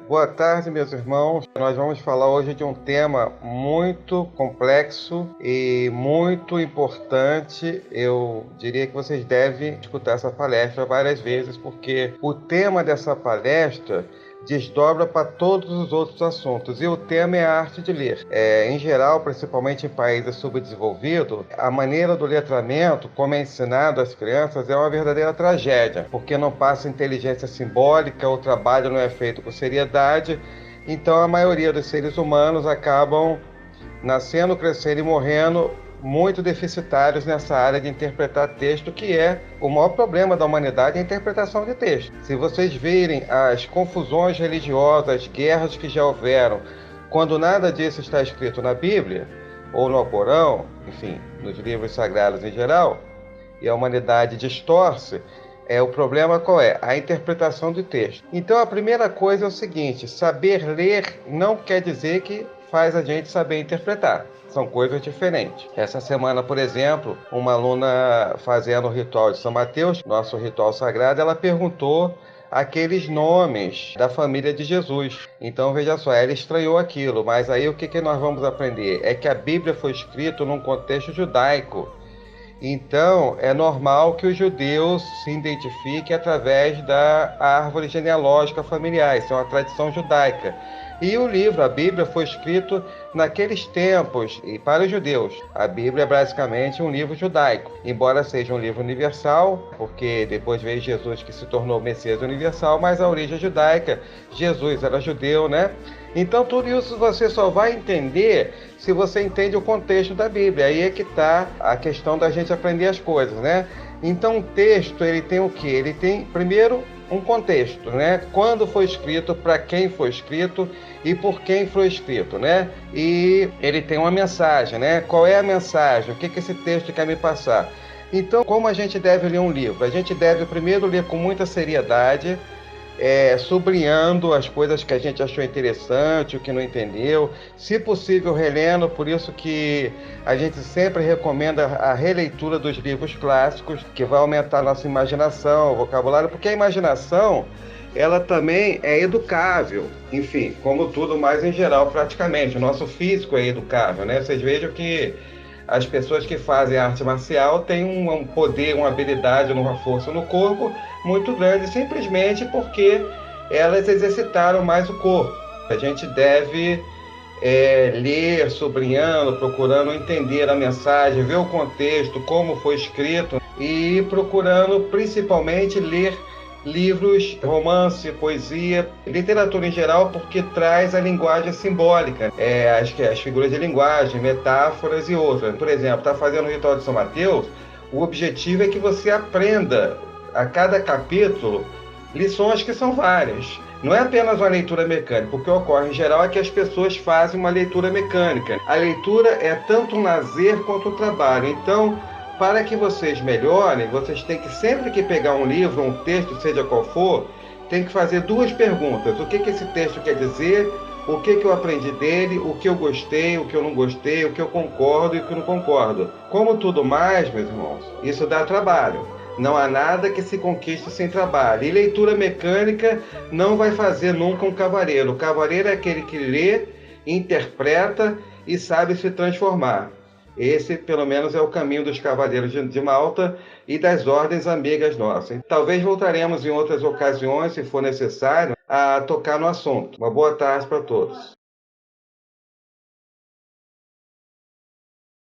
Boa tarde, meus irmãos. Nós vamos falar hoje de um tema muito complexo e muito importante. Eu diria que vocês devem escutar essa palestra várias vezes, porque o tema dessa palestra desdobra para todos os outros assuntos. E o tema é a arte de ler. Em geral, principalmente em países subdesenvolvidos, a maneira do letramento, como é ensinado às crianças, é uma verdadeira tragédia, porque não passa inteligência simbólica, o trabalho não é feito com seriedade. Então, a maioria dos seres humanos acabam nascendo, crescendo e morrendo muito deficitários nessa área de interpretar texto, que é o maior problema da humanidade, a interpretação de texto. Se vocês virem as confusões religiosas, as guerras que já houveram, quando nada disso está escrito na Bíblia, ou no Alcorão, enfim, nos livros sagrados em geral, e a humanidade distorce, o problema qual é? A interpretação do texto. Então a primeira coisa é o seguinte: saber ler não quer dizer que faz a gente saber interpretar. São coisas diferentes. Essa semana, por exemplo, uma aluna fazendo o ritual de São Mateus, nosso ritual sagrado, ela perguntou aqueles nomes da família de Jesus. Então veja só, ela estranhou aquilo, mas aí o que nós vamos aprender? É que a Bíblia foi escrita num contexto judaico. Então, é normal que os judeus se identifiquem através da árvore genealógica familiar. Isso é uma tradição judaica. E o livro, a Bíblia, foi escrito naqueles tempos e para os judeus. A Bíblia é basicamente um livro judaico, embora seja um livro universal, porque depois veio Jesus que se tornou Messias universal, mas a origem é judaica. Jesus era judeu, né? Então tudo isso você só vai entender se você entende o contexto da Bíblia. Aí é que está a questão da gente aprender as coisas, né? Então o texto, ele tem o quê? Ele tem, primeiro, um contexto, né? Quando foi escrito, para quem foi escrito e por quem foi escrito, né? E ele tem uma mensagem, né? Qual é a mensagem? O que esse texto quer me passar? Então, como a gente deve ler um livro? A gente deve primeiro ler com muita seriedade, sublinhando as coisas que a gente achou interessante, o que não entendeu, se possível relendo, por isso que a gente sempre recomenda a releitura dos livros clássicos, que vai aumentar a nossa imaginação, o vocabulário, porque a imaginação, ela também é educável, enfim, como tudo mais em geral praticamente, o nosso físico é educável, né? Vocês vejam que as pessoas que fazem arte marcial têm um poder, uma habilidade, uma força no corpo muito grande, simplesmente porque elas exercitaram mais o corpo. A gente deve ler, sublinhando, procurando entender a mensagem, ver o contexto, como foi escrito e procurando principalmente ler livros, romance, poesia, literatura em geral, porque traz a linguagem simbólica, as figuras de linguagem, metáforas e outras. Por exemplo, está fazendo o ritual de São Mateus, o objetivo é que você aprenda a cada capítulo lições que são várias. Não é apenas uma leitura mecânica. O que ocorre em geral é que as pessoas fazem uma leitura mecânica. A leitura é tanto um lazer quanto um trabalho. Então, para que vocês melhorem, vocês têm que, sempre que pegar um livro, um texto, seja qual for, tem que fazer duas perguntas. O que esse texto quer dizer? O que eu aprendi dele? O que eu gostei? O que eu não gostei? O que eu concordo e o que eu não concordo? Como tudo mais, meus irmãos, isso dá trabalho. Não há nada que se conquiste sem trabalho. E leitura mecânica não vai fazer nunca um cavaleiro. O cavaleiro é aquele que lê, interpreta e sabe se transformar. Esse, pelo menos, é o caminho dos cavaleiros de Malta e das ordens amigas nossas. Talvez voltaremos em outras ocasiões, se for necessário, a tocar no assunto. Uma boa tarde para todos.